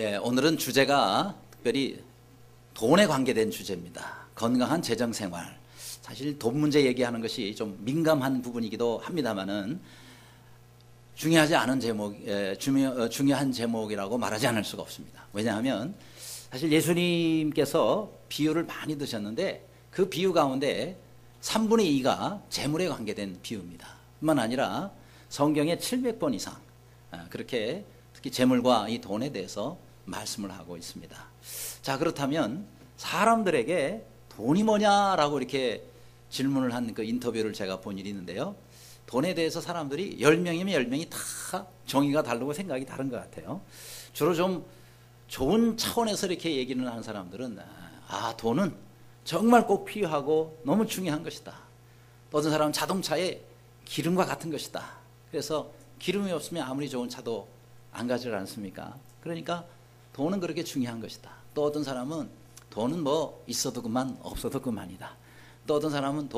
예, 오늘은 주제가 특별히 돈에 관계된 주제입니다. 건강한 재정생활. 사실 돈 문제 얘기하는 것이 좀 민감한 부분이기도 합니다만은 중요하지 않은 중요한 제목이라고 말하지 않을 수가 없습니다. 왜냐하면 사실 예수님께서 비유를 많이 드셨는데 그 비유 가운데 3분의 2가 재물에 관계된 비유입니다. 뿐만 아니라 성경에 700번 이상 그렇게 특히 재물과 이 돈에 대해서 말씀을 하고 있습니다. 자, 그렇다면 사람들에게 돈이 뭐냐라고 이렇게 질문을 한 그 인터뷰를 제가 본 일이 있는데요. 돈에 대해서 사람들이 10명이면 10명이 다 정의가 다르고 생각이 다른 것 같아요. 주로 좀 좋은 차원에서 이렇게 얘기를 하는 사람들은 돈은 정말 꼭 필요하고 너무 중요한 것이다. 또 어떤 사람은 자동차에 기름과 같은 것이다. 그래서 기름이 없으면 아무리 좋은 차도 안 가지 않습니까? 그러니까 돈은 그렇게 중요한 것이다. 또 어떤 사람은 돈은 뭐 있어도 그만 없어도 그만이다. 또 어떤 사람은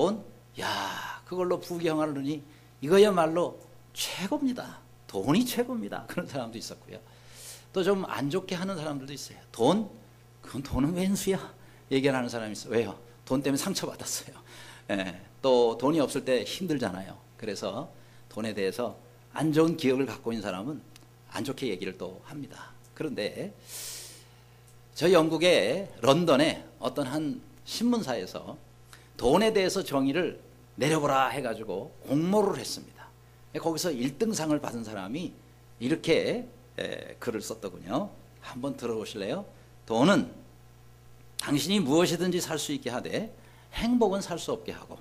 그걸로 부귀영화를 이거야말로 최고입니다. 돈이 최고입니다. 그런 사람도 있었고요. 또 좀 안 좋게 하는 사람들도 있어요. 그건 돈은 웬수야 얘기하는 사람이 있어요. 왜요? 돈 때문에 상처받았어요. 또 돈이 없을 때 힘들잖아요. 그래서 돈에 대해서 안 좋은 기억을 갖고 있는 사람은 안 좋게 얘기를 또 합니다. 그런데 저 영국의 런던에 어떤 한 신문사에서 돈에 대해서 정의를 내려보라 해가지고 공모를 했습니다. 거기서 1등상을 받은 사람이 이렇게 글을 썼더군요. 한번 들어보실래요? 돈은 당신이 무엇이든지 살 수 있게 하되 행복은 살 수 없게 하고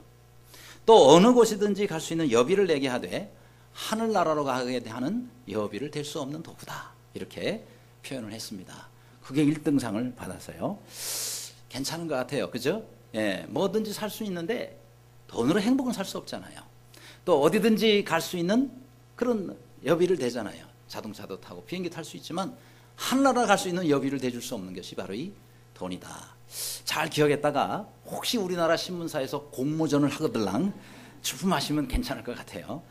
또 어느 곳이든지 갈 수 있는 여비를 내게 하되 하늘나라로 가게 하는 여비를 댈 수 없는 도구다. 이렇게 표현을 했습니다. 그게 1등상을 받았어요. 괜찮은 것 같아요. 그죠? 뭐든지 살 수 있는데 돈으로 행복은 살 수 없잖아요. 또 어디든지 갈 수 있는 그런 여비를 대잖아요. 자동차도 타고 비행기 탈 수 있지만 하늘나라 갈 수 있는 여비를 대줄 수 없는 것이 바로 이 돈이다. 잘 기억했다가 혹시 우리나라 신문사에서 공모전을 하거들랑 주품하시면 괜찮을 것 같아요.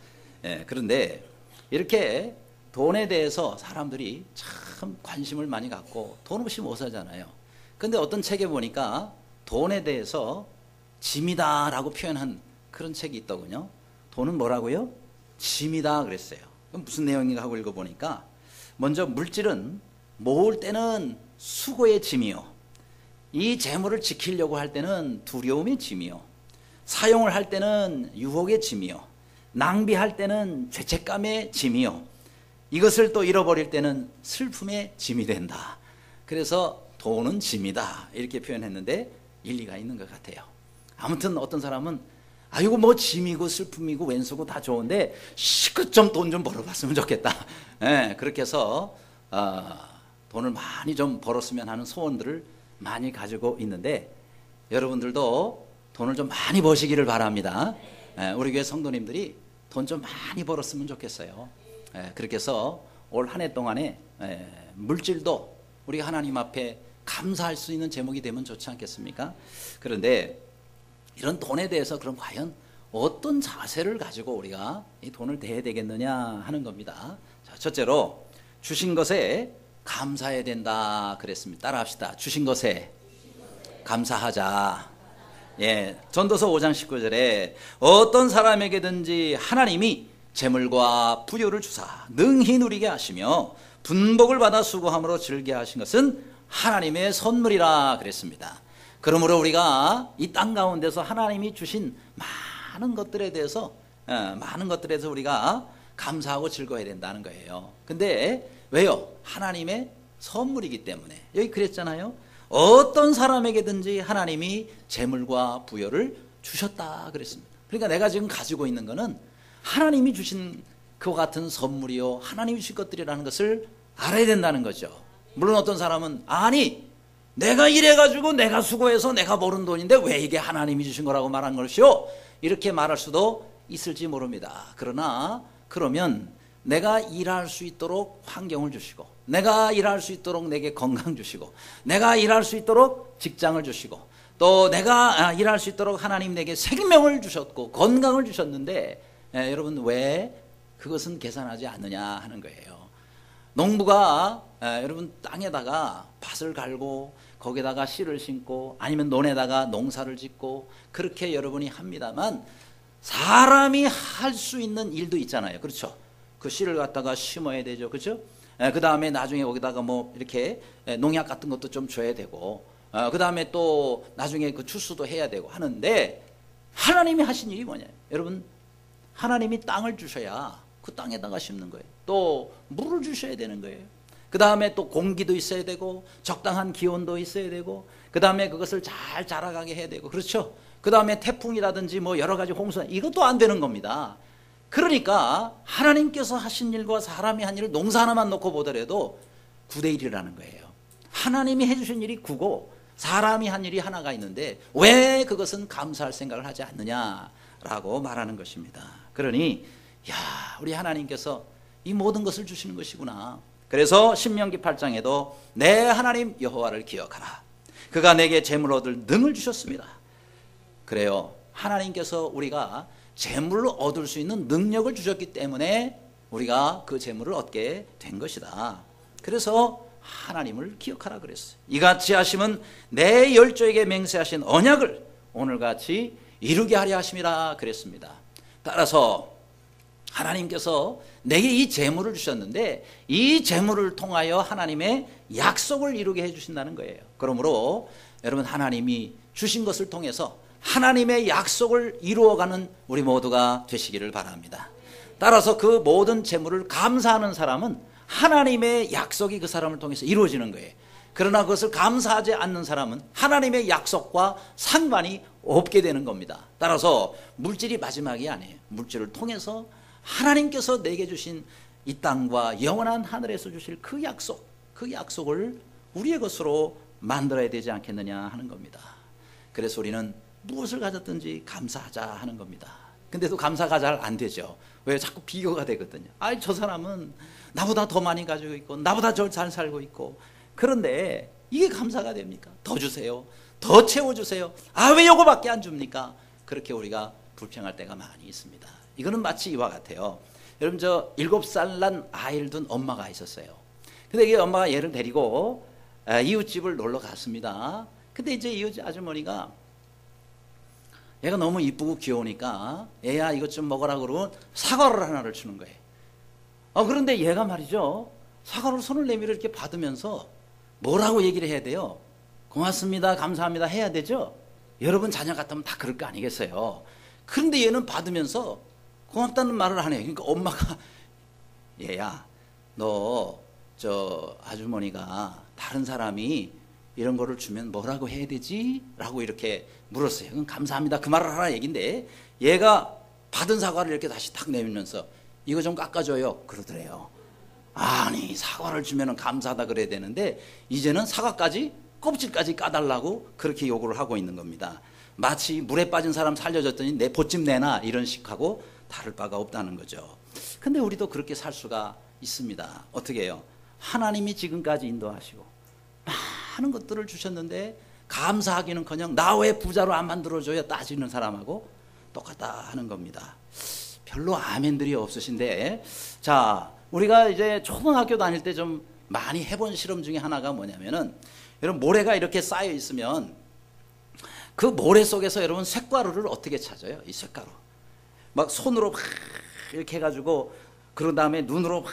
그런데 이렇게 돈에 대해서 사람들이 참 관심을 많이 갖고 돈 없이 못 사잖아요. 그런데 어떤 책에 보니까 돈에 대해서 짐이다라고 표현한 그런 책이 있더군요. 돈은 뭐라고요? 짐이다 그랬어요. 그럼 무슨 내용인가 하고 읽어보니까 먼저 물질은 모을 때는 수고의 짐이요. 이 재물을 지키려고 할 때는 두려움의 짐이요. 사용을 할 때는 유혹의 짐이요. 낭비할 때는 죄책감의 짐이요. 이것을 또 잃어버릴 때는 슬픔의 짐이 된다. 그래서 돈은 짐이다. 이렇게 표현했는데 일리가 있는 것 같아요. 아무튼 어떤 사람은 이거 뭐 짐이고 슬픔이고 왼수고 다 좋은데 시껏 좀 돈 좀 벌어봤으면 좋겠다. 그렇게 해서 돈을 많이 좀 벌었으면 하는 소원들을 많이 가지고 있는데 여러분들도 돈을 좀 많이 버시기를 바랍니다. 우리 교회 성도님들이 돈 좀 많이 벌었으면 좋겠어요. 그렇게 해서 올 한 해 동안에 물질도 우리가 하나님 앞에 감사할 수 있는 제목이 되면 좋지 않겠습니까? 그런데 이런 돈에 대해서 그럼 과연 어떤 자세를 가지고 우리가 이 돈을 대해야 되겠느냐 하는 겁니다. 자, 첫째로 주신 것에 감사해야 된다 그랬습니다. 따라합시다. 주신 것에 감사하자. 전도서 5장 19절에 어떤 사람에게든지 하나님이 재물과 부유를 주사 능히 누리게 하시며 분복을 받아 수고함으로 즐게 하신 것은 하나님의 선물이라 그랬습니다. 그러므로 우리가 이 땅 가운데서 하나님이 주신 많은 것들에 대해서 우리가 감사하고 즐거워야 된다는 거예요. 근데 왜요? 하나님의 선물이기 때문에. 여기 그랬잖아요. 어떤 사람에게든지 하나님이 재물과 부여를 주셨다 그랬습니다. 그러니까 내가 지금 가지고 있는 거는 하나님이 주신 그와 같은 선물이요 하나님이 주신 것들이라는 것을 알아야 된다는 거죠. 물론 어떤 사람은 내가 일해가지고 내가 수고해서 내가 버는 돈인데 왜 이게 하나님이 주신 거라고 말한 것이요? 이렇게 말할 수도 있을지 모릅니다. 그러면 내가 일할 수 있도록 환경을 주시고 내가 일할 수 있도록 내게 건강 주시고 내가 일할 수 있도록 직장을 주시고 또 내가 일할 수 있도록 하나님 내게 생명을 주셨고 건강을 주셨는데 여러분 왜 그것은 계산하지 않느냐 하는 거예요. 농부가 여러분 땅에다가 밭을 갈고 거기다가 씨를 심고 아니면 논에다가 농사를 짓고 그렇게 여러분이 합니다만 사람이 할 수 있는 일도 있잖아요. 그렇죠? 그 씨를 갖다가 심어야 되죠. 그렇죠? 그 다음에 나중에 거기다가 뭐 이렇게 농약 같은 것도 좀 줘야 되고 그 다음에 또 나중에 그 추수도 해야 되고 하는데 하나님이 하신 일이 뭐냐? 여러분 하나님이 땅을 주셔야 그 땅에다가 심는 거예요. 또 물을 주셔야 되는 거예요. 그 다음에 또 공기도 있어야 되고 적당한 기온도 있어야 되고 그 다음에 그것을 잘 자라가게 해야 되고 그렇죠? 그 다음에 태풍이라든지 뭐 여러 가지 홍수 이것도 안 되는 겁니다. 그러니까 하나님께서 하신 일과 사람이 한 일을 농사 하나만 놓고 보더라도 9대 1이라는 거예요. 하나님이 해주신 일이 9고 사람이 한 일이 하나가 있는데 왜 그것은 감사할 생각을 하지 않느냐라고 말하는 것입니다. 그러니 야 우리 하나님께서 이 모든 것을 주시는 것이구나. 그래서 신명기 8장에도 내 하나님 여호와를 기억하라. 그가 내게 재물 얻을 능을 주셨습니다. 그래요. 하나님께서 우리가 재물로 얻을 수 있는 능력을 주셨기 때문에 우리가 그 재물을 얻게 된 것이다. 그래서 하나님을 기억하라 그랬어요. 이같이 하심은 내 열조에게 맹세하신 언약을 오늘같이 이루게 하려 하심이라 그랬습니다. 따라서 하나님께서 내게 이 재물을 주셨는데 이 재물을 통하여 하나님의 약속을 이루게 해주신다는 거예요. 그러므로 여러분 하나님이 주신 것을 통해서 하나님의 약속을 이루어가는 우리 모두가 되시기를 바랍니다. 따라서 그 모든 재물을 감사하는 사람은 하나님의 약속이 그 사람을 통해서 이루어지는 거예요. 그러나 그것을 감사하지 않는 사람은 하나님의 약속과 상관이 없게 되는 겁니다. 따라서 물질이 마지막이 아니에요. 물질을 통해서 하나님께서 내게 주신 이 땅과 영원한 하늘에서 주실 그 약속을 우리의 것으로 만들어야 되지 않겠느냐 하는 겁니다. 그래서 우리는 무엇을 가졌든지 감사하자 하는 겁니다. 근데도 감사가 잘 안 되죠. 왜? 자꾸 비교가 되거든요. 아이 저 사람은 나보다 더 많이 가지고 있고 나보다 더 잘 살고 있고 그런데 이게 감사가 됩니까? 더 주세요. 더 채워주세요. 아 왜 요거밖에 안 줍니까? 그렇게 우리가 불평할 때가 많이 있습니다. 이거는 마치 이와 같아요. 여러분 저 7살 난 아이를 둔 엄마가 있었어요. 근데 이 엄마가 얘를 데리고 이웃집을 놀러 갔습니다. 근데 이제 이웃 아주머니가 얘가 너무 이쁘고 귀여우니까 얘야 이것 좀 먹어라 그러면 사과를 하나를 주는 거예요. 그런데 얘가 말이죠. 사과를 손을 내밀어 이렇게 받으면서 뭐라고 얘기를 해야 돼요? 고맙습니다, 감사합니다 해야 되죠? 여러분 자녀 같으면 다 그럴 거 아니겠어요? 그런데 얘는 받으면서 고맙다는 말을 안 해요. 그러니까 엄마가 얘야 너 저 아주머니가 다른 사람이 이런 거를 주면 뭐라고 해야 되지? 라고 이렇게 물었어요. 그럼 감사합니다 그 말을 하라 얘긴데 얘가 받은 사과를 이렇게 다시 탁 내밀면서 이거 좀 깎아줘요 그러더래요. 아니 사과를 주면 감사하다 그래야 되는데 이제는 사과까지 껍질까지 까달라고 그렇게 요구를 하고 있는 겁니다. 마치 물에 빠진 사람 살려줬더니 내 보찜 내놔 이런 식하고 다를 바가 없다는 거죠. 근데 우리도 그렇게 살 수가 있습니다. 어떻게 해요? 하나님이 지금까지 인도하시고 많은 것들을 주셨는데 감사하기는커녕 나 왜 부자로 안 만들어줘요 따지는 사람하고 똑같다 하는 겁니다. 별로 아멘들이 없으신데 자 우리가 이제 초등학교 다닐 때 좀 많이 해본 실험 중에 하나가 뭐냐면은 여러분 모래가 이렇게 쌓여 있으면 그 모래 속에서 여러분 쇳가루를 어떻게 찾아요? 이 쇳가루 막 손으로 막 이렇게 해가지고 그런 다음에 눈으로 막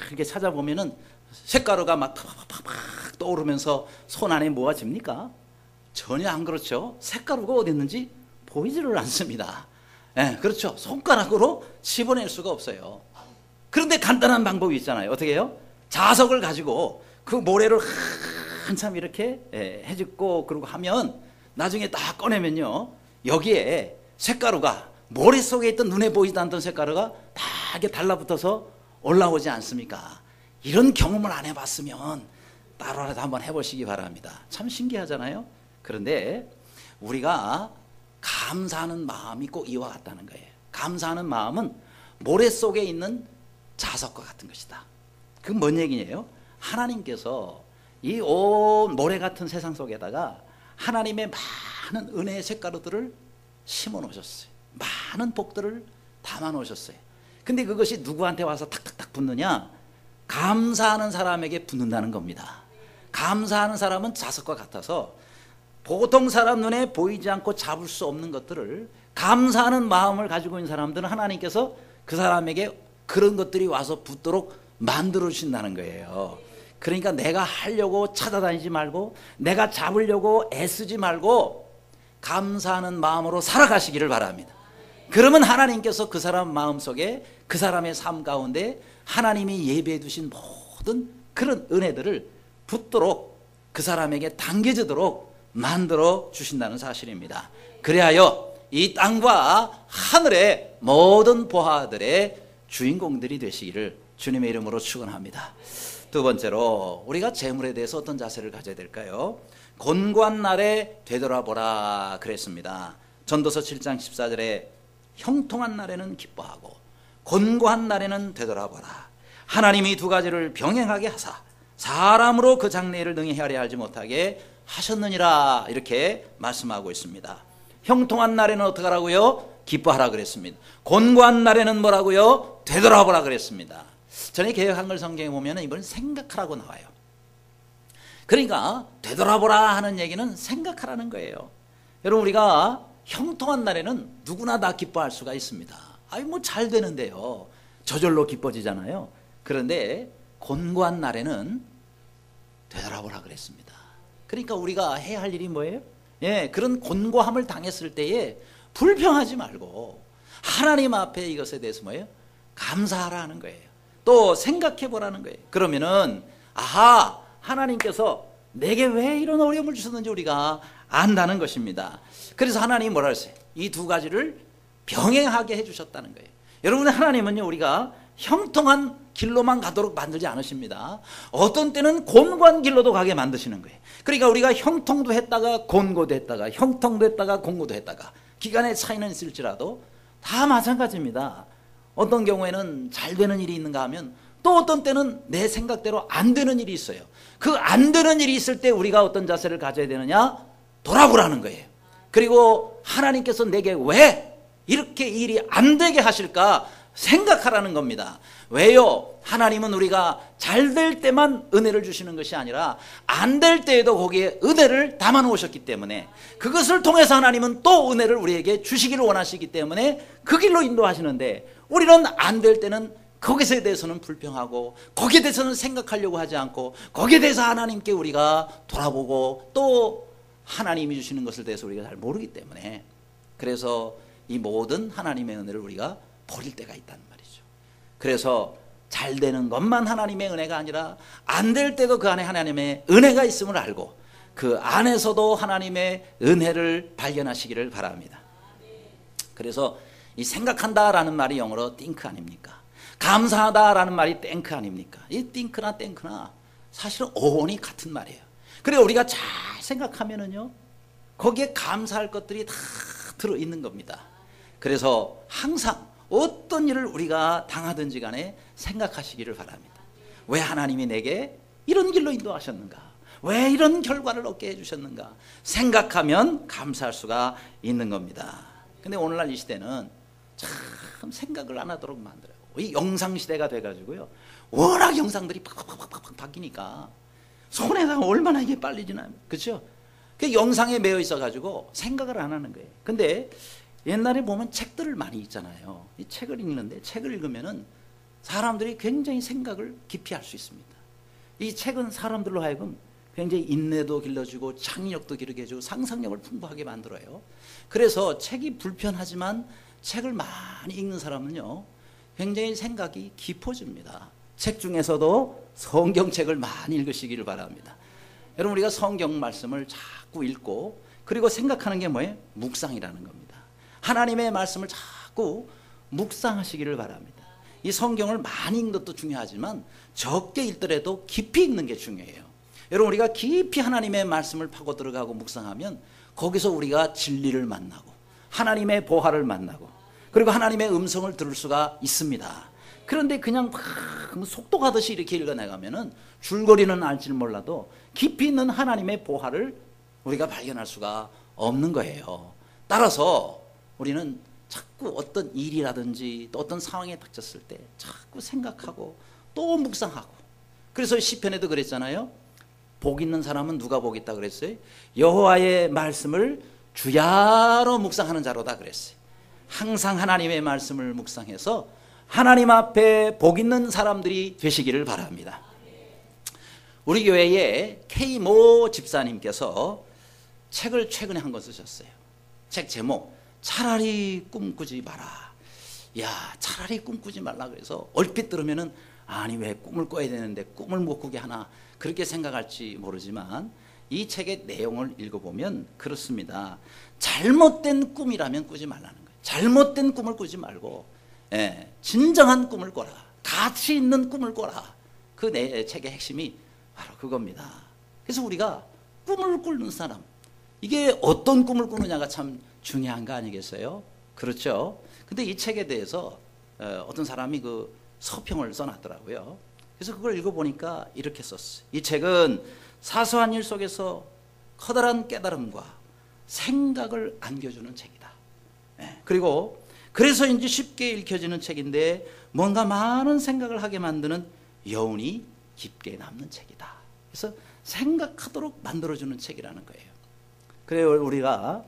이렇게 찾아보면은 쇳가루가 막 팍팍팍 떠오르면서 손 안에 뭐가 집니까? 전혀 안 그렇죠. 쇳가루가 어디 있는지 보이지를 않습니다. 예, 그렇죠. 손가락으로 집어낼 수가 없어요. 그런데 간단한 방법이 있잖아요. 어떻게 해요? 자석을 가지고 그 모래를 한참 이렇게 해집고 그러고 하면 나중에 딱 꺼내면요 여기에 쇳가루가 모래 속에 있던 눈에 보이지 않던 쇳가루가 다 이렇게 달라붙어서 올라오지 않습니까? 이런 경험을 안 해봤으면 따로라도 한번 해보시기 바랍니다. 참 신기하잖아요. 그런데 우리가 감사하는 마음이 꼭 이와 같다는 거예요. 감사하는 마음은 모래 속에 있는 자석과 같은 것이다. 그건 뭔 얘기예요? 하나님께서 이 온 모래 같은 세상 속에다가 하나님의 많은 은혜의 쇳가루들을 심어 놓으셨어요. 많은 복들을 담아 놓으셨어요. 근데 그것이 누구한테 와서 탁탁탁 붙느냐? 감사하는 사람에게 붙는다는 겁니다. 감사하는 사람은 자석과 같아서 보통 사람 눈에 보이지 않고 잡을 수 없는 것들을 감사하는 마음을 가지고 있는 사람들은 하나님께서 그 사람에게 그런 것들이 와서 붙도록 만들어 주신다는 거예요. 그러니까 내가 하려고 찾아다니지 말고 내가 잡으려고 애쓰지 말고 감사하는 마음으로 살아가시기를 바랍니다. 그러면 하나님께서 그 사람 마음속에 그 사람의 삶 가운데 하나님이 예배해 두신 모든 그런 은혜들을 붙도록 그 사람에게 당겨지도록 만들어 주신다는 사실입니다. 그리하여 이 땅과 하늘의 모든 보화들의 주인공들이 되시기를 주님의 이름으로 축원합니다. 두 번째로 우리가 재물에 대해서 어떤 자세를 가져야 될까요? 곤고한 날에 되돌아보라 그랬습니다. 전도서 7장 14절에 형통한 날에는 기뻐하고 곤고한 날에는 되돌아보라. 하나님이 두 가지를 병행하게 하사 사람으로 그 장래일을 능히 헤아려 알지 못하게 하셨느니라 이렇게 말씀하고 있습니다. 형통한 날에는 어떻게 하라고요? 기뻐하라 그랬습니다. 곤고한 날에는 뭐라고요? 되돌아보라 그랬습니다. 전에 개역 한글 성경에 보면 이번 생각하라고 나와요. 그러니까 되돌아보라 하는 얘기는 생각하라는 거예요. 여러분 우리가 형통한 날에는 누구나 다 기뻐할 수가 있습니다. 아이 뭐 잘 되는데요. 저절로 기뻐지잖아요. 그런데 곤고한 날에는 되돌아보라 그랬습니다. 그러니까 우리가 해야 할 일이 뭐예요? 예, 그런 곤고함을 당했을 때에 불평하지 말고 하나님 앞에 이것에 대해서 뭐예요? 감사하라는 거예요. 또 생각해 보라는 거예요. 그러면은 아하, 하나님께서 내게 왜 이런 어려움을 주셨는지 우리가 안다는 것입니다. 그래서 하나님이 뭐라 했어요? 이 두 가지를 병행하게 해주셨다는 거예요. 여러분 하나님은요 우리가 형통한 길로만 가도록 만들지 않으십니다. 어떤 때는 곤고한 길로도 가게 만드시는 거예요. 그러니까 우리가 형통도 했다가 곤고도 했다가 형통도 했다가 곤고도 했다가 기간의 차이는 있을지라도 다 마찬가지입니다. 어떤 경우에는 잘 되는 일이 있는가 하면 또 어떤 때는 내 생각대로 안 되는 일이 있어요. 그 안 되는 일이 있을 때 우리가 어떤 자세를 가져야 되느냐? 돌아보라는 거예요. 그리고 하나님께서 내게 왜 이렇게 일이 안 되게 하실까 생각하라는 겁니다. 왜요? 하나님은 우리가 잘 될 때만 은혜를 주시는 것이 아니라 안 될 때에도 거기에 은혜를 담아 놓으셨기 때문에 그것을 통해서 하나님은 또 은혜를 우리에게 주시기를 원하시기 때문에 그 길로 인도하시는데 우리는 안 될 때는 거기에 대해서는 불평하고 거기에 대해서는 생각하려고 하지 않고 거기에 대해서 하나님께 우리가 돌아보고 또 하나님이 주시는 것을 대해서 우리가 잘 모르기 때문에 그래서 이 모든 하나님의 은혜를 우리가 버릴 때가 있다는 말이죠. 그래서 잘 되는 것만 하나님의 은혜가 아니라 안 될 때도 그 안에 하나님의 은혜가 있음을 알고 그 안에서도 하나님의 은혜를 발견하시기를 바랍니다. 그래서 이 생각한다라는 말이 영어로 think 아닙니까? 감사하다라는 말이 땡크 아닙니까? 이 띵크나 땡크나 사실은 어원이 같은 말이에요. 그래서 우리가 잘 생각하면은요 거기에 감사할 것들이 다 들어있는 겁니다. 그래서 항상 어떤 일을 우리가 당하든지 간에 생각하시기를 바랍니다. 왜 하나님이 내게 이런 길로 인도하셨는가? 왜 이런 결과를 얻게 해주셨는가? 생각하면 감사할 수가 있는 겁니다. 근데 오늘날 이 시대는 참 생각을 안 하도록 만들어요. 이 영상 시대가 돼가지고요 워낙 영상들이 팍팍팍팍 바뀌니까 손에다가 얼마나 이게 빨리 지나요. 그렇죠? 그 영상에 매여 있어가지고 생각을 안 하는 거예요. 근데 옛날에 보면 책들을 많이 읽잖아요. 이 책을 읽는데 책을 읽으면은 사람들이 굉장히 생각을 깊이 할 수 있습니다. 이 책은 사람들로 하여금 굉장히 인내도 길러주고 창의력도 기르게 해주고 상상력을 풍부하게 만들어요. 그래서 책이 불편하지만 책을 많이 읽는 사람은요 굉장히 생각이 깊어집니다. 책 중에서도 성경책을 많이 읽으시기를 바랍니다. 여러분 우리가 성경 말씀을 자꾸 읽고 그리고 생각하는 게 뭐예요? 묵상이라는 겁니다. 하나님의 말씀을 자꾸 묵상하시기를 바랍니다. 이 성경을 많이 읽는 것도 중요하지만 적게 읽더라도 깊이 읽는 게 중요해요. 여러분 우리가 깊이 하나님의 말씀을 파고 들어가고 묵상하면 거기서 우리가 진리를 만나고 하나님의 보화를 만나고 그리고 하나님의 음성을 들을 수가 있습니다. 그런데 그냥 막 속도 가듯이 이렇게 읽어나가면은 줄거리는 알지 몰라도 깊이 있는 하나님의 보화를 우리가 발견할 수가 없는 거예요. 따라서 우리는 자꾸 어떤 일이라든지 또 어떤 상황에 닥쳤을 때 자꾸 생각하고 또 묵상하고. 그래서 시편에도 그랬잖아요. 복 있는 사람은 누가 복 있다 그랬어요? 여호와의 말씀을 주야로 묵상하는 자로다 그랬어요. 항상 하나님의 말씀을 묵상해서 하나님 앞에 복 있는 사람들이 되시기를 바랍니다. 우리 교회에 K모 집사님께서 책을 최근에 한 권 쓰셨어요. 책 제목 차라리 꿈꾸지 마라. 야, 차라리 꿈꾸지 말라 그래서 얼핏 들으면은 아니 왜 꿈을 꿔야 되는데 꿈을 못 꾸게 하나 그렇게 생각할지 모르지만 이 책의 내용을 읽어보면 그렇습니다. 잘못된 꿈이라면 꾸지 말라는 거예요. 잘못된 꿈을 꾸지 말고 진정한 꿈을 꿔라. 가치 있는 꿈을 꿔라. 그 내 책의 핵심이 바로 그겁니다. 그래서 우리가 꿈을 꾸는 사람, 이게 어떤 꿈을 꾸느냐가 참 중요한 거 아니겠어요? 그렇죠? 근데 이 책에 대해서 어떤 사람이 그 서평을 써놨더라고요. 그래서 그걸 읽어보니까 이렇게 썼어요. 이 책은 사소한 일 속에서 커다란 깨달음과 생각을 안겨주는 책이다. 그리고 그래서인지 쉽게 읽혀지는 책인데 뭔가 많은 생각을 하게 만드는 여운이 깊게 남는 책이다. 그래서 생각하도록 만들어주는 책이라는 거예요. 그래요, 우리가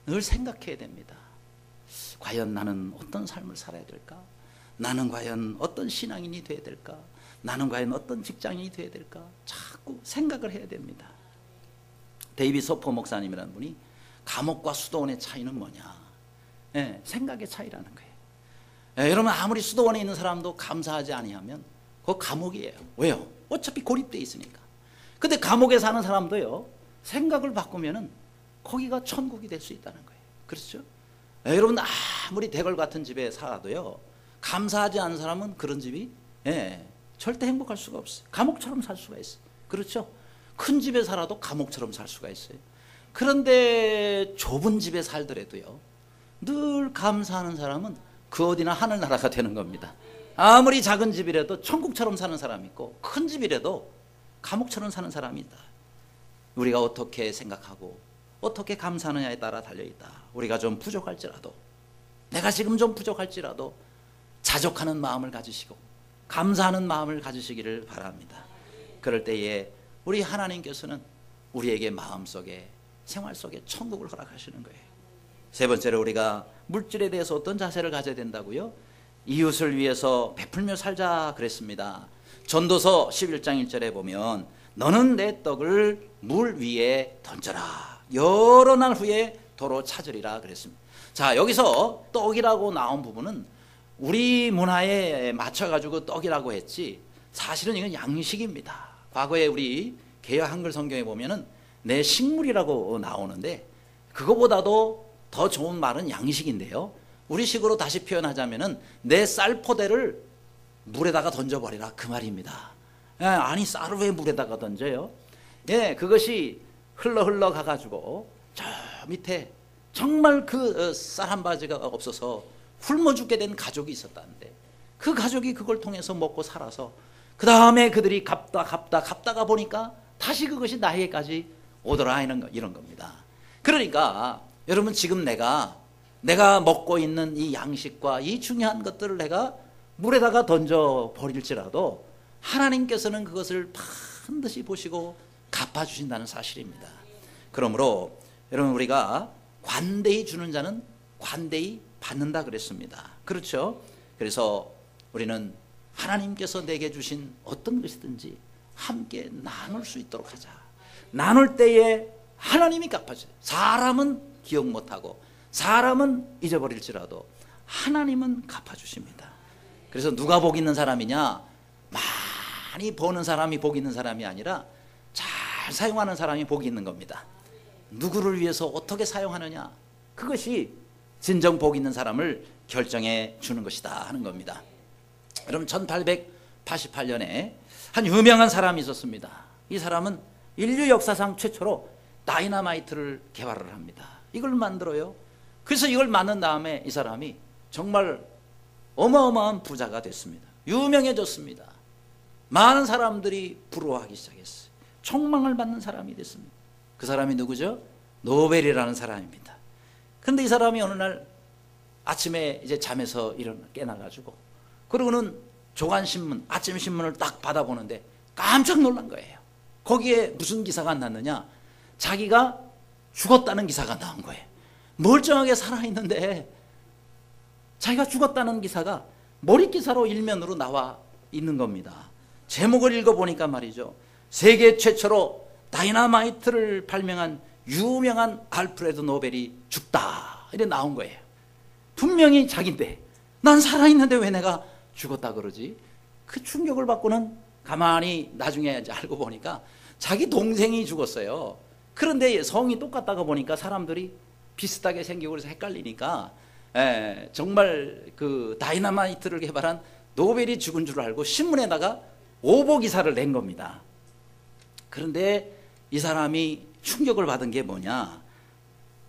늘 생각해야 됩니다. 과연 나는 어떤 삶을 살아야 될까? 나는 과연 어떤 신앙인이 돼야 될까? 나는 과연 어떤 직장인이 돼야 될까? 자꾸 생각을 해야 됩니다. 데이빗 소포 목사님이라는 분이 감옥과 수도원의 차이는 뭐냐? 생각의 차이라는 거예요. 여러분 아무리 수도원에 있는 사람도 감사하지 아니하면 그거 감옥이에요. 왜요? 어차피 고립되어 있으니까. 근데 감옥에 사는 사람도요, 생각을 바꾸면은 거기가 천국이 될 수 있다는 거예요. 그렇죠? 여러분 아무리 대궐 같은 집에 살아도요, 감사하지 않은 사람은 그런 집이 절대 행복할 수가 없어요. 감옥처럼 살 수가 있어요. 그렇죠? 큰 집에 살아도 감옥처럼 살 수가 있어요. 그런데 좁은 집에 살더라도요, 늘 감사하는 사람은 그 어디나 하늘나라가 되는 겁니다. 아무리 작은 집이라도 천국처럼 사는 사람이 있고 큰 집이라도 감옥처럼 사는 사람이 있다. 우리가 어떻게 생각하고 어떻게 감사하느냐에 따라 달려있다. 우리가 좀 부족할지라도, 내가 지금 좀 부족할지라도 자족하는 마음을 가지시고 감사하는 마음을 가지시기를 바랍니다. 그럴 때에 우리 하나님께서는 우리에게 마음속에, 생활 속에 천국을 허락하시는 거예요. 세 번째로 우리가 물질에 대해서 어떤 자세를 가져야 된다고요? 이웃을 위해서 베풀며 살자 그랬습니다. 전도서 11장 1절에 보면 너는 내 떡을 물 위에 던져라. 여러 날 후에 도로 찾으리라 그랬습니다. 자, 여기서 떡이라고 나온 부분은 우리 문화에 맞춰가지고 떡이라고 했지 사실은 이건 양식입니다. 과거에 우리 개역 한글 성경에 보면은 내 식물이라고 나오는데 그거보다도 더 좋은 말은 양식인데요. 우리식으로 다시 표현하자면은 내 쌀포대를 물에다가 던져버리라 그 말입니다. 아니 쌀을 왜 물에다가 던져요? 그것이 흘러 가가지고 저 밑에 정말 그 쌀 한 바지가 없어서 굶어 죽게 된 가족이 있었다는데 그 가족이 그걸 통해서 먹고 살아서 그 다음에 그들이 갚다가 보니까 다시 그것이 나에게까지 오더라 이런 겁니다. 그러니까 여러분 지금 내가 먹고 있는 이 양식과 이 중요한 것들을 내가 물에다가 던져 버릴지라도 하나님께서는 그것을 반드시 보시고 갚아주신다는 사실입니다. 그러므로 여러분 우리가 관대히 주는 자는 관대히 받는다 그랬습니다. 그렇죠? 그래서 우리는 하나님께서 내게 주신 어떤 것이든지 함께 나눌 수 있도록 하자. 나눌 때에 하나님이 갚아줘요. 사람은 기억 못하고 사람은 잊어버릴지라도 하나님은 갚아주십니다. 그래서 누가 복 있는 사람이냐? 많이 버는 사람이 복 있는 사람이 아니라 잘 사용하는 사람이 복이 있는 겁니다. 누구를 위해서 어떻게 사용하느냐? 그것이 진정 복 있는 사람을 결정해 주는 것이다 하는 겁니다. 여러분 1888년에 한 유명한 사람이 있었습니다. 이 사람은 인류 역사상 최초로 다이너마이트를 개발을 합니다. 이걸 만들어요. 그래서 이걸 만든 다음에 이 사람이 정말 어마어마한 부자가 됐습니다. 유명해졌습니다. 많은 사람들이 부러워하기 시작했어요. 총망을 받는 사람이 됐습니다. 그 사람이 누구죠? 노벨이라는 사람입니다. 그런데 이 사람이 어느 날 아침에 이제 잠에서 깨나가지고 그러고는 조간신문, 아침신문을 딱 받아보는데 깜짝 놀란 거예요. 거기에 무슨 기사가 났느냐, 자기가 죽었다는 기사가 나온 거예요. 멀쩡하게 살아있는데 자기가 죽었다는 기사가 머릿기사로 일면으로 나와 있는 겁니다. 제목을 읽어보니까 말이죠, 세계 최초로 다이너마이트를 발명한 유명한 알프레드 노벨이 죽다, 이렇게 나온 거예요. 분명히 자기인데 난 살아있는데 왜 내가 죽었다 그러지? 그 충격을 받고는 가만히 나중에 알고 보니까 자기 동생이 죽었어요. 그런데 성이 똑같다고 보니까 사람들이 비슷하게 생기고 그래서 헷갈리니까 정말 그 다이너마이트를 개발한 노벨이 죽은 줄 알고 신문에다가 오보 기사를 낸 겁니다. 그런데 이 사람이 충격을 받은 게 뭐냐,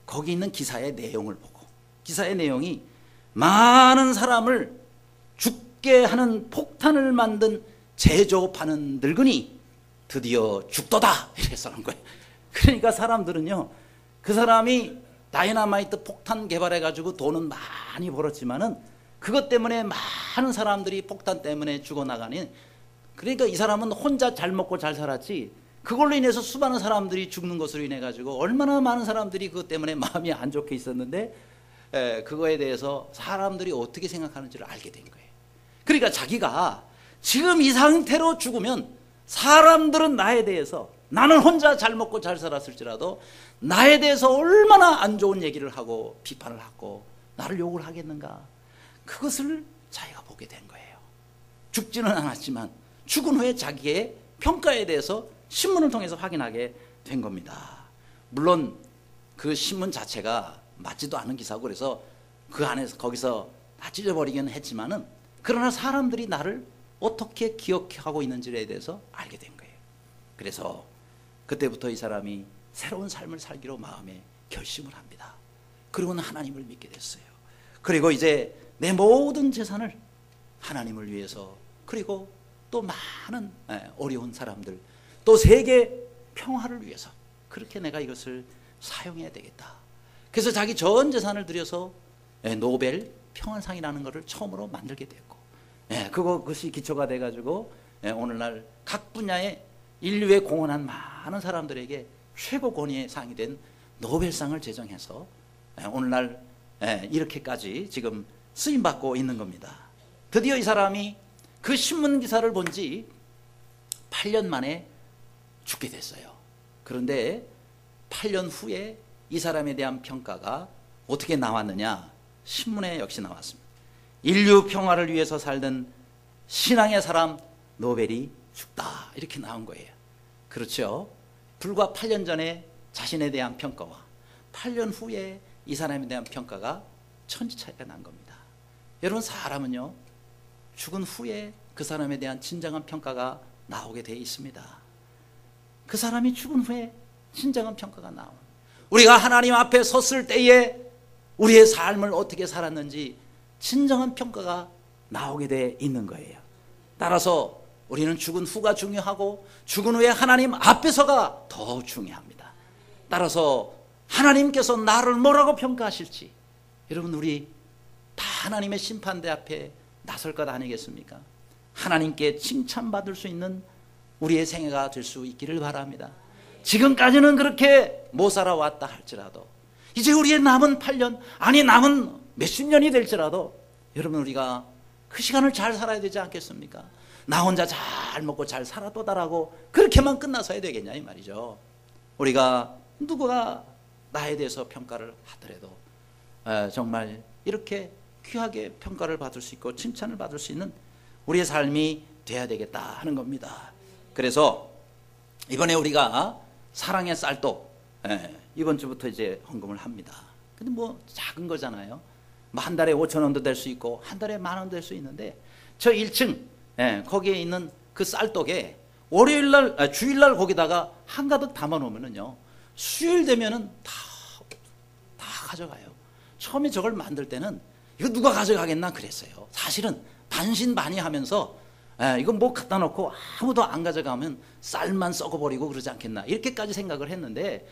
거기 있는 기사의 내용을 보고, 기사의 내용이 많은 사람을 죽게 하는 폭탄을 만든 제조업하는 늙은이 드디어 죽도다, 이렇게 써놓은 거예요. 그러니까 사람들은요, 그 사람이 다이너마이트 폭탄 개발해가지고 돈은 많이 벌었지만은 그것 때문에 많은 사람들이 폭탄 때문에 죽어나가는, 그러니까 이 사람은 혼자 잘 먹고 잘 살았지, 그걸로 인해서 수많은 사람들이 죽는 것으로 인해 가지고 얼마나 많은 사람들이 그것 때문에 마음이 안 좋게 있었는데 그거에 대해서 사람들이 어떻게 생각하는지를 알게 된 거예요. 그러니까 자기가 지금 이 상태로 죽으면 사람들은 나에 대해서, 나는 혼자 잘 먹고 잘 살았을지라도 나에 대해서 얼마나 안 좋은 얘기를 하고 비판을 하고 나를 욕을 하겠는가, 그것을 자기가 보게 된 거예요. 죽지는 않았지만 죽은 후에 자기의 평가에 대해서 신문을 통해서 확인하게 된 겁니다. 물론 그 신문 자체가 맞지도 않은 기사고 그래서 그 안에서 거기서 다 찢어버리긴 했지만은, 그러나 사람들이 나를 어떻게 기억하고 있는지에 대해서 알게 된 거예요. 그래서 그때부터 이 사람이 새로운 삶을 살기로 마음에 결심을 합니다. 그리고는 하나님을 믿게 됐어요. 그리고 이제 내 모든 재산을 하나님을 위해서, 그리고 또 많은 어려운 사람들, 또 세계 평화를 위해서 그렇게 내가 이것을 사용해야 되겠다. 그래서 자기 전 재산을 들여서 노벨 평화상이라는 것을 처음으로 만들게 됐고, 그것이 기초가 돼가지고 오늘날 각 분야에 인류에 공헌한 많은 사람들에게 최고 권위의 상이 된 노벨상을 제정해서 오늘날 이렇게까지 지금 쓰임받고 있는 겁니다. 드디어 이 사람이 그 신문 기사를 본 지 8년 만에 죽게 됐어요. 그런데 8년 후에 이 사람에 대한 평가가 어떻게 나왔느냐, 신문에 역시 나왔습니다. 인류 평화를 위해서 살던 신앙의 사람 노벨이 죽다, 이렇게 나온 거예요. 그렇죠? 불과 8년 전에 자신에 대한 평가와 8년 후에 이 사람에 대한 평가가 천지 차이가 난 겁니다. 여러분, 사람은요, 죽은 후에 그 사람에 대한 진정한 평가가 나오게 되어 있습니다. 그 사람이 죽은 후에 진정한 평가가 나오는, 우리가 하나님 앞에 섰을 때에 우리의 삶을 어떻게 살았는지 진정한 평가가 나오게 되어 있는 거예요. 따라서 우리는 죽은 후가 중요하고 죽은 후에 하나님 앞에서가 더 중요합니다. 따라서 하나님께서 나를 뭐라고 평가하실지, 여러분, 우리 다 하나님의 심판대 앞에 나설 것 아니겠습니까? 하나님께 칭찬받을 수 있는 우리의 생애가 될 수 있기를 바랍니다. 지금까지는 그렇게 못 살아왔다 할지라도 이제 우리의 남은 8년, 아니 남은 몇십 년이 될지라도 여러분, 우리가 그 시간을 잘 살아야 되지 않겠습니까? 나 혼자 잘 먹고 잘 살아도다라고 그렇게만 끝나서야 되겠냐 이 말이죠. 우리가 누구가 나에 대해서 평가를 하더라도 정말 이렇게 귀하게 평가를 받을 수 있고 칭찬을 받을 수 있는 우리의 삶이 돼야 되겠다 하는 겁니다. 그래서 이번에 우리가 사랑의 쌀떡, 이번 주부터 이제 헌금을 합니다. 근데 뭐 작은 거잖아요. 뭐 한 달에 5,000원도 될 수 있고 한 달에 10,000원 될 수 있는데, 저 1층 거기에 있는 그 쌀떡에 월요일날 주일날 거기다가 한가득 담아 놓으면은요, 수요일 되면은 다 가져가요. 처음에 저걸 만들 때는 이거 누가 가져가겠나 그랬어요. 사실은 반신반의하면서 이건 뭐 갖다 놓고 아무도 안 가져가면 쌀만 썩어버리고 그러지 않겠나, 이렇게까지 생각을 했는데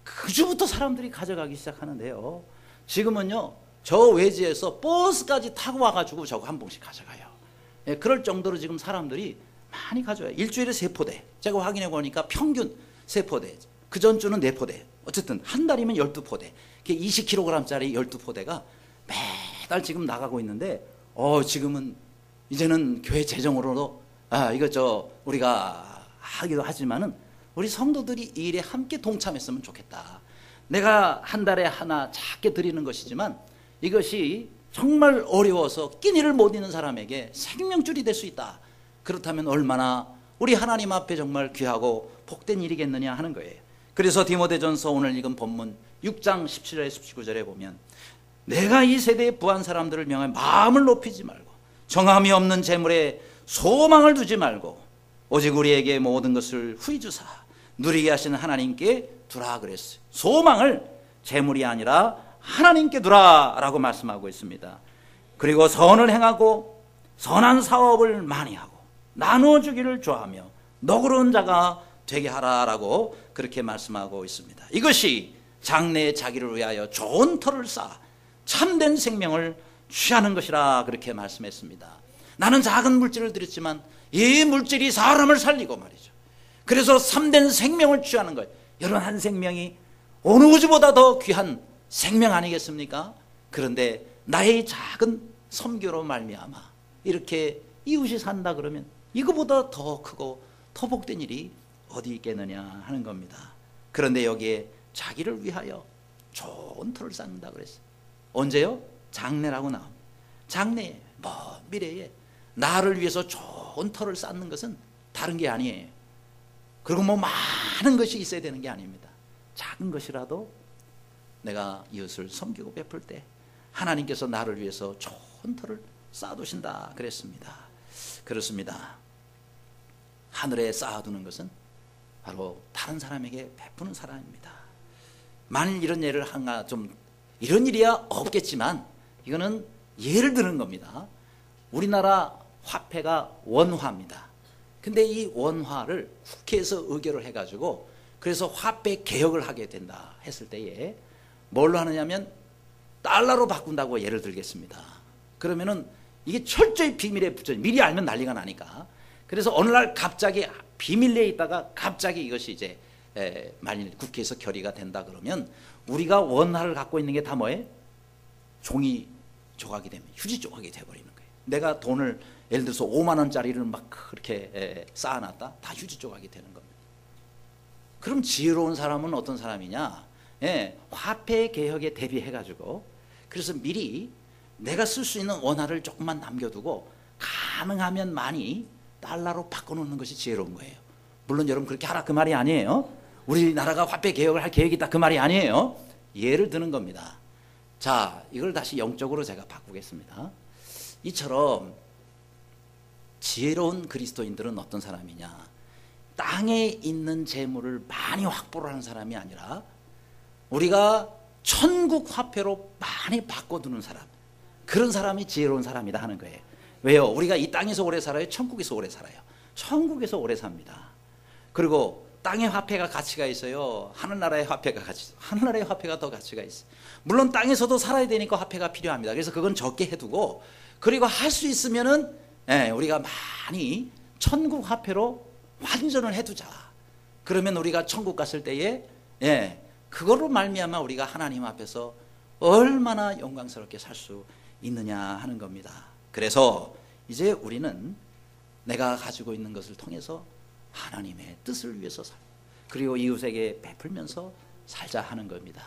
그 주부터 사람들이 가져가기 시작하는데요, 지금은요 저 외지에서 버스까지 타고 와가지고 저거 한 봉씩 가져가요. 예, 그럴 정도로 지금 사람들이 많이 가져와요. 일주일에 3포대. 제가 확인해 보니까 평균 3포대. 그 전주는 4포대. 어쨌든 한 달이면 12포대. 20kg짜리 12포대가 매달 지금 나가고 있는데, 지금은 이제는 교회 재정으로도 이거 우리가 하기도 하지만은 우리 성도들이 이 일에 함께 동참했으면 좋겠다. 내가 한 달에 하나 작게 드리는 것이지만 이것이 정말 어려워서 끼니를 못 잇는 사람에게 생명줄이 될 수 있다. 그렇다면 얼마나 우리 하나님 앞에 정말 귀하고 복된 일이겠느냐 하는 거예요. 그래서 디모데전서 오늘 읽은 본문 6장 17절에 19절에 보면, 내가 이 세대의 부한 사람들을 명하여 마음을 높이지 말고 정함이 없는 재물에 소망을 두지 말고 오직 우리에게 모든 것을 후히 주사 누리게 하시는 하나님께 두라 그랬어요. 소망을 재물이 아니라 하나님께 두라 라고 말씀하고 있습니다. 그리고 선을 행하고 선한 사업을 많이 하고 나누어 주기를 좋아하며 너그러운 자가 되게 하라라고 그렇게 말씀하고 있습니다. 이것이 장래의 자기를 위하여 좋은 터를 쌓아 참된 생명을 취하는 것이라 그렇게 말씀했습니다. 나는 작은 물질을 드렸지만 이 물질이 사람을 살리고 말이죠. 그래서 참된 생명을 취하는 것. 여러분, 한 생명이 어느 우주보다 더 귀한 생명 아니겠습니까? 그런데 나의 작은 섬교로 말미암아 이렇게 이웃이 산다 그러면 이거보다 더 크고 더 복된 일이 어디 있겠느냐 하는 겁니다. 그런데 여기에 자기를 위하여 좋은 터를 쌓는다 그랬어요. 언제요? 장래라고 나옵니다. 장래에, 미래에 나를 위해서 좋은 터를 쌓는 것은 다른 게 아니에요. 그리고 많은 것이 있어야 되는 게 아닙니다. 작은 것이라도 내가 이웃을 섬기고 베풀 때 하나님께서 나를 위해서 좋은 터를 쌓아두신다 그랬습니다. 그렇습니다. 하늘에 쌓아두는 것은 바로 다른 사람에게 베푸는 사람입니다. 만일 이런 예를 이런 일이야 없겠지만 이거는 예를 드는 겁니다. 우리나라 화폐가 원화입니다. 근데 이 원화를 국회에서 의결을 해가지고 그래서 화폐 개혁을 하게 된다 했을 때에 뭘로 하느냐면 달러로 바꾼다고 예를 들겠습니다. 그러면은 이게 철저히 비밀에 붙여져, 미리 알면 난리가 나니까. 그래서 어느 날 갑자기 비밀리에 있다가 갑자기 이것이 이제 만일 국회에서 결의가 된다 그러면 우리가 원화를 갖고 있는 게 다 뭐예요? 종이 조각이 되면 휴지 조각이 돼버리는 거예요. 내가 돈을 예를 들어서 5만 원짜리를 막 그렇게 쌓아놨다, 다 휴지 조각이 되는 겁니다. 그럼 지혜로운 사람은 어떤 사람이냐? 화폐 개혁에 대비해가지고 그래서 미리 내가 쓸 수 있는 원화를 조금만 남겨두고 가능하면 많이 달러로 바꿔놓는 것이 지혜로운 거예요. 물론 여러분 그렇게 하라 그 말이 아니에요. 우리나라가 화폐 개혁을 할 계획이 있다 그 말이 아니에요. 예를 드는 겁니다. 자, 이걸 다시 영적으로 제가 바꾸겠습니다. 이처럼 지혜로운 그리스도인들은 어떤 사람이냐? 땅에 있는 재물을 많이 확보를 하는 사람이 아니라 우리가 천국 화폐로 많이 바꿔두는 사람, 그런 사람이 지혜로운 사람이다 하는 거예요. 왜요? 우리가 이 땅에서 오래 살아요? 천국에서 오래 살아요? 천국에서 오래 삽니다. 그리고 땅의 화폐가 가치가 있어요? 하늘나라의 화폐가 하늘나라의 화폐가 더 가치가 있어요. 물론 땅에서도 살아야 되니까 화폐가 필요합니다. 그래서 그건 적게 해두고, 그리고 할 수 있으면은 우리가 많이 천국 화폐로 환전을 해두자. 그러면 우리가 천국 갔을 때에 그거로 말미암아 우리가 하나님 앞에서 얼마나 영광스럽게 살 수 있느냐 하는 겁니다. 그래서 이제 우리는 내가 가지고 있는 것을 통해서 하나님의 뜻을 위해서 살고 그리고 이웃에게 베풀면서 살자 하는 겁니다.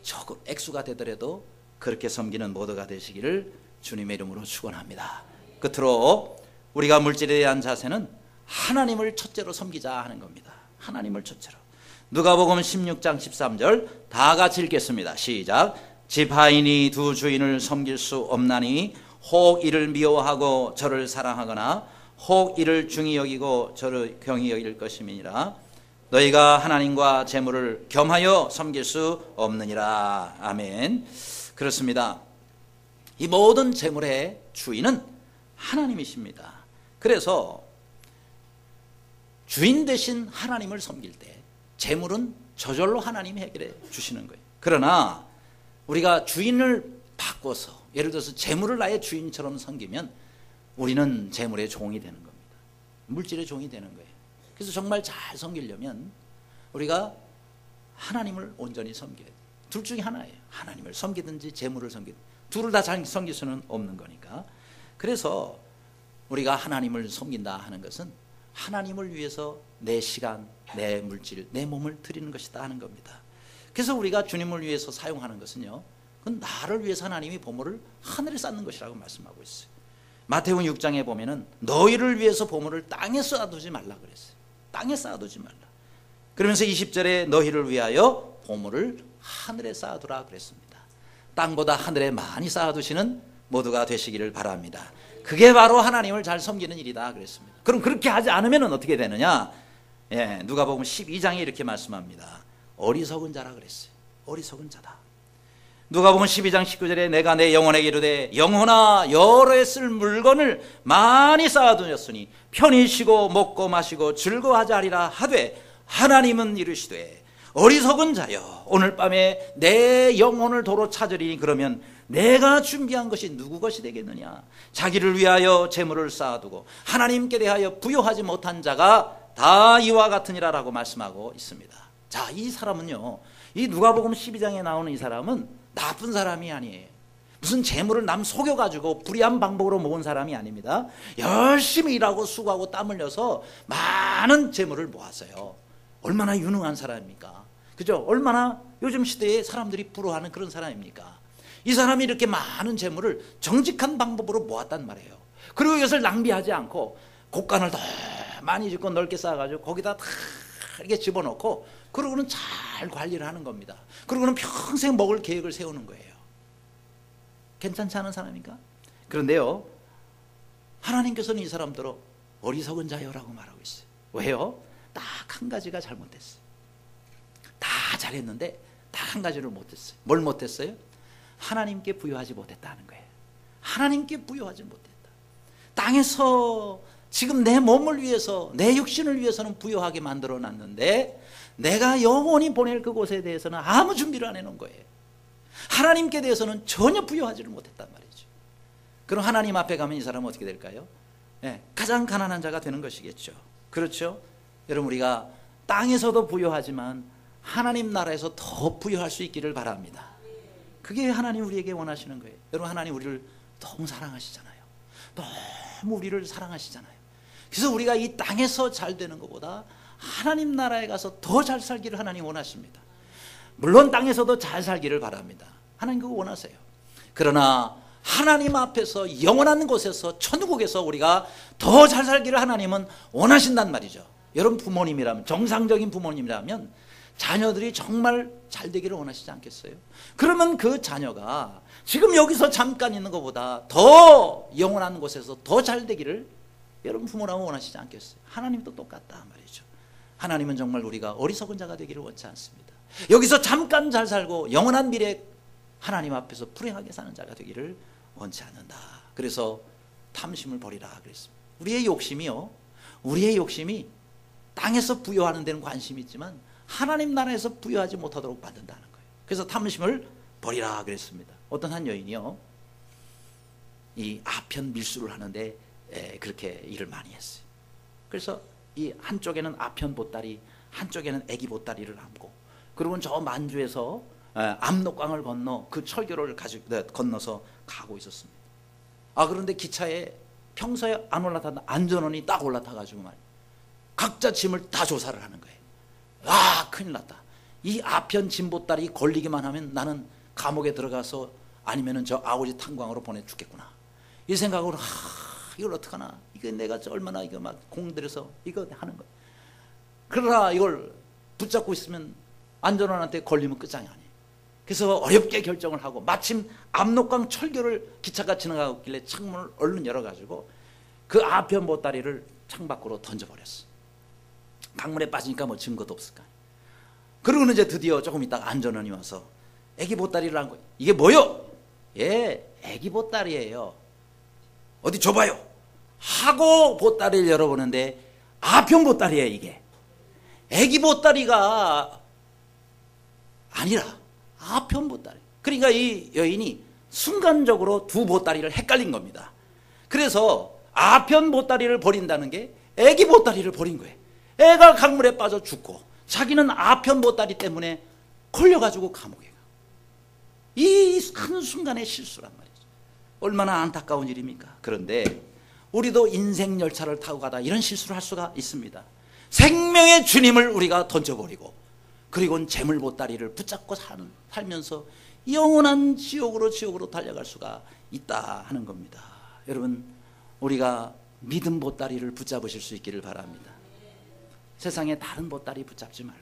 조금 액수가 되더라도 그렇게 섬기는 모두가 되시기를 주님의 이름으로 축원합니다. 끝으로 우리가 물질에 대한 자세는 하나님을 첫째로 섬기자 하는 겁니다. 하나님을 첫째로. 누가복음 16장 13절 다 같이 읽겠습니다. 시작. 지파인이 두 주인을 섬길 수 없나니 혹 이를 미워하고 저를 사랑하거나 혹 이를 중히 여기고 저를 경히 여길 것임이니라. 너희가 하나님과 재물을 겸하여 섬길 수 없느니라. 아멘. 그렇습니다. 이 모든 재물의 주인은 하나님이십니다. 그래서 주인 대신 하나님을 섬길 때 재물은 저절로 하나님이 해결해 주시는 거예요. 그러나 우리가 주인을 바꿔서 예를 들어서 재물을 나의 주인처럼 섬기면 우리는 재물의 종이 되는 겁니다. 물질의 종이 되는 거예요. 그래서 정말 잘 섬기려면 우리가 하나님을 온전히 섬겨야 돼요. 둘 중에 하나예요. 하나님을 섬기든지 재물을 섬기든지. 둘을 다 잘 섬길 수는 없는 거니까. 그래서 우리가 하나님을 섬긴다 하는 것은 하나님을 위해서 내 시간, 내 물질, 내 몸을 드리는 것이다 하는 겁니다. 그래서 우리가 주님을 위해서 사용하는 것은요, 그건 나를 위해서 하나님이 보물을 하늘에 쌓는 것이라고 말씀하고 있어요. 마태복음 6장에 보면은 너희를 위해서 보물을 땅에 쌓아두지 말라 그랬어요. 땅에 쌓아두지 말라. 그러면서 20절에 너희를 위하여 보물을 하늘에 쌓아두라 그랬습니다. 땅보다 하늘에 많이 쌓아두시는 모두가 되시기를 바랍니다. 그게 바로 하나님을 잘 섬기는 일이다 그랬습니다. 그럼 그렇게 하지 않으면 어떻게 되느냐? 누가복음 12장에 이렇게 말씀합니다. 어리석은 자라 그랬어요. 어리석은 자다. 누가복음 12장 19절에 내가 내 영혼에게 이르되 영혼아 여러 해 쓸 물건을 많이 쌓아두었으니 편히 쉬고 먹고 마시고 즐거워하자 하리라 하되 하나님은 이르시되 어리석은 자여 오늘 밤에 내 영혼을 도로 찾으리니 그러면 내가 준비한 것이 누구 것이 되겠느냐? 자기를 위하여 재물을 쌓아두고 하나님께 대하여 부요하지 못한 자가 다 이와 같으니라라고 말씀하고 있습니다. 자, 이 사람은요, 이 누가복음 12장에 나오는 이 사람은 나쁜 사람이 아니에요. 무슨 재물을 남 속여가지고 불의한 방법으로 모은 사람이 아닙니다. 열심히 일하고 수고하고 땀 흘려서 많은 재물을 모았어요. 얼마나 유능한 사람입니까? 그죠? 얼마나 요즘 시대에 사람들이 부러워하는 그런 사람입니까? 이 사람이 이렇게 많은 재물을 정직한 방법으로 모았단 말이에요. 그리고 이것을 낭비하지 않고 곡간을 더 많이 짓고 넓게 쌓아가지고 거기다 다 이렇게 집어넣고 그러고는 잘 관리를 하는 겁니다. 그러고는 평생 먹을 계획을 세우는 거예요. 괜찮지 않은 사람입니까? 그런데요, 하나님께서는 이 사람들을 어리석은 자여라고 말하고 있어요. 왜요? 딱 한 가지가 잘못됐어요. 다 잘했는데 딱 한 가지를 못했어요. 뭘 못했어요? 하나님께 부여하지 못했다는 거예요. 하나님께 부여하지 못했다. 땅에서 지금 내 몸을 위해서, 내 육신을 위해서는 부여하게 만들어 놨는데 내가 영원히 보낼 그곳에 대해서는 아무 준비를 안 해놓은 거예요. 하나님께 대해서는 전혀 부여하지를 못했단 말이죠. 그럼 하나님 앞에 가면 이 사람은 어떻게 될까요? 가장 가난한 자가 되는 것이겠죠. 그렇죠? 여러분, 우리가 땅에서도 부여하지만 하나님 나라에서 더 부여할 수 있기를 바랍니다. 그게 하나님 우리에게 원하시는 거예요. 여러분, 하나님 우리를 너무 사랑하시잖아요. 너무 우리를 사랑하시잖아요. 그래서 우리가 이 땅에서 잘 되는 것보다 하나님 나라에 가서 더 잘 살기를 하나님 원하십니다. 물론 땅에서도 잘 살기를 바랍니다. 하나님 그거 원하세요. 그러나 하나님 앞에서 영원한 곳에서 천국에서 우리가 더 잘 살기를 하나님은 원하신단 말이죠. 여러분, 부모님이라면, 정상적인 부모님이라면 자녀들이 정말 잘 되기를 원하시지 않겠어요? 그러면 그 자녀가 지금 여기서 잠깐 있는 것보다 더 영원한 곳에서 더 잘 되기를 여러분 부모라면 원하시지 않겠어요? 하나님도 똑같다 말이죠. 하나님은 정말 우리가 어리석은 자가 되기를 원치 않습니다. 여기서 잠깐 잘 살고 영원한 미래 하나님 앞에서 불행하게 사는 자가 되기를 원치 않는다. 그래서 탐심을 버리라 그랬습니다. 우리의 욕심이 땅에서 부여하는 데는 관심이 있지만 하나님 나라에서 부여하지 못하도록 만든다는 거예요. 그래서 탐심을 버리라 그랬습니다. 어떤 한 여인이요, 이 아편 밀수를 하는데 그렇게 일을 많이 했어요. 그래서 이 한쪽에는 아편 보따리, 한쪽에는 애기 보따리를 안고, 그리고 저 만주에서 압록강을 건너 그 철교를 건너서 가고 있었습니다. 그런데 기차에 평소에 안 올라타던 안전원이 딱 올라타가지고 말이에요, 각자 짐을 다 조사를 하는 거예요. 큰일 났다. 이 아편 짐보따리 걸리기만 하면 나는 감옥에 들어가서 아니면은 저 아오지 탄광으로 보내 죽겠구나. 이 생각으로 이걸 어떡하나. 이거 내가 얼마나 이거 막 공들여서 이거 하는 거야. 그러나 이걸 붙잡고 있으면 안전원한테 걸리면 끝장이 아니에요. 그래서 어렵게 결정을 하고 마침 압록강 철교를 기차가 지나가고 있길래 창문을 얼른 열어가지고 그 아편 보따리를 창밖으로 던져버렸어. 강물에 빠지니까 뭐 증거도 없을까. 그러고는 이제 드디어 조금 있다가 안전원이 와서 애기 보따리를 한 거예요. 이게 뭐요? 애기 보따리예요. 어디 줘봐요. 하고 보따리를 열어보는데 아편 보따리예요. 이게 애기 보따리가 아니라 아편 보따리. 그러니까 이 여인이 순간적으로 두 보따리를 헷갈린 겁니다. 그래서 아편 보따리를 버린다는 게 애기 보따리를 버린 거예요. 애가 강물에 빠져 죽고 자기는 아편 보따리 때문에 걸려가지고 감옥에 가. 이 한순간의 실수란 말이죠. 얼마나 안타까운 일입니까? 그런데 우리도 인생 열차를 타고 가다 이런 실수를 할 수가 있습니다. 생명의 주님을 우리가 던져버리고 그리고는 재물 보따리를 붙잡고 살면서 영원한 지옥으로 달려갈 수가 있다 하는 겁니다. 여러분, 우리가 믿음 보따리를 붙잡으실 수 있기를 바랍니다. 세상에 다른 보따리 붙잡지 말고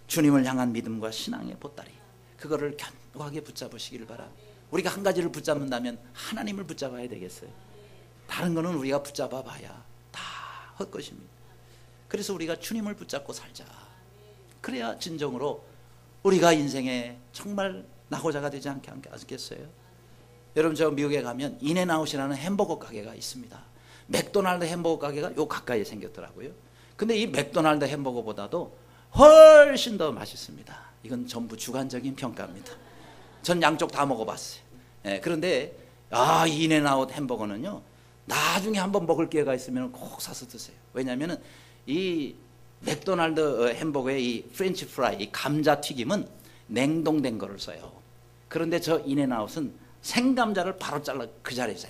주님을 향한 믿음과 신앙의 보따리, 그거를 견고하게 붙잡으시기를 바랍니다. 우리가 한 가지를 붙잡는다면 하나님을 붙잡아야 되겠어요. 다른 거는 우리가 붙잡아 봐야 다 헛것입니다. 그래서 우리가 주님을 붙잡고 살자. 그래야 진정으로 우리가 인생에 정말 낙오자가 되지 않겠어요? 여러분, 저 미국에 가면 인앤아웃이라는 햄버거 가게가 있습니다. 맥도날드 햄버거 가게가 요 가까이에 생겼더라고요. 근데 이 맥도날드 햄버거보다도 훨씬 더 맛있습니다. 이건 전부 주관적인 평가입니다. 전 양쪽 다 먹어봤어요. 그런데 이 인앤아웃 햄버거는요, 나중에 한번 먹을 기회가 있으면 꼭 사서 드세요. 왜냐하면 이 맥도날드 햄버거의 이 프렌치 프라이, 이 감자 튀김은 냉동된 거를 써요. 그런데 저 인앤아웃은 생감자를 바로 잘라 그 자리에서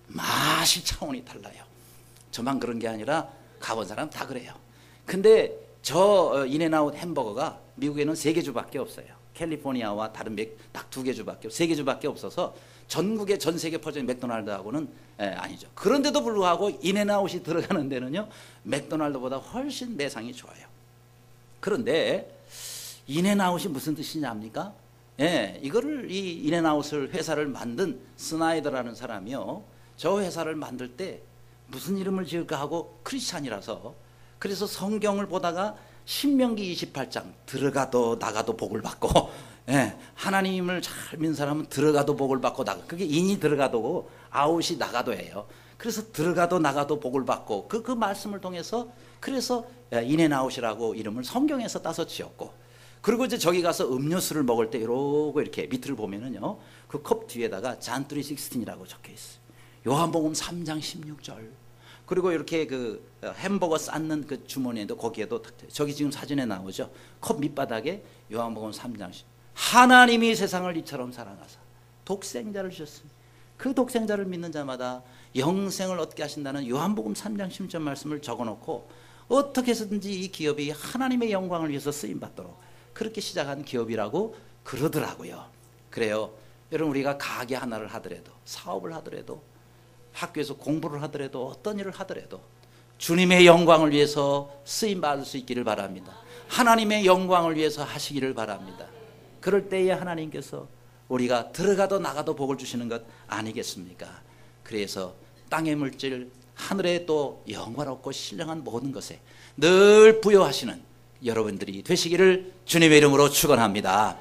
맛이 차원이 달라요. 저만 그런 게 아니라 가본 사람 다 그래요. 근데 저 인앤아웃 햄버거가 미국에는 3개 주밖에 없어요. 캘리포니아와 다른 딱 2개 주밖에, 3개 주밖에 없어서 전국에 전 세계 퍼진 맥도날드하고는 아니죠. 그런데도 불구하고 인앤아웃이 들어가는 데는요, 맥도날드보다 훨씬 매상이 좋아요. 그런데 인앤아웃이 무슨 뜻이냐 합니까? 이거를 이 인앤아웃을 회사를 만든 스나이더라는 사람이요, 저 회사를 만들 때 무슨 이름을 지을까 하고 크리스찬이라서, 그래서 성경을 보다가 신명기 28장 들어가도 나가도 복을 받고, 하나님을 잘 믿는 사람은 들어가도 복을 받고 나가, 그게 인이 들어가도고 아웃이 나가도예요. 그래서 들어가도 나가도 복을 받고 그 말씀을 통해서, 그래서 인앤아웃이라고 이름을 성경에서 따서 지었고, 그리고 이제 저기 가서 음료수를 먹을 때 이러고 이렇게 밑을 보면은요, 그 컵 뒤에다가 잔 316이라고 적혀 있어요. 요한복음 3장 16절. 그리고 이렇게 그 햄버거 쌓는 그 주머니에도, 거기에도 저기 지금 사진에 나오죠. 컵 밑바닥에 요한복음 3장 10. 하나님이 세상을 이처럼 사랑하사 독생자를 주셨습니다. 그 독생자를 믿는 자마다 영생을 얻게 하신다는 요한복음 3장 10절 말씀을 적어놓고, 어떻게 해서든지 이 기업이 하나님의 영광을 위해서 쓰임받도록 그렇게 시작한 기업이라고 그러더라고요. 그래요. 여러분, 우리가 가게 하나를 하더라도, 사업을 하더라도, 학교에서 공부를 하더라도, 어떤 일을 하더라도 주님의 영광을 위해서 쓰임받을 수 있기를 바랍니다. 하나님의 영광을 위해서 하시기를 바랍니다. 그럴 때에 하나님께서 우리가 들어가도 나가도 복을 주시는 것 아니겠습니까? 그래서 땅의 물질, 하늘에 또 영광롭고 신령한 모든 것에 늘 부여하시는 여러분들이 되시기를 주님의 이름으로 축원합니다.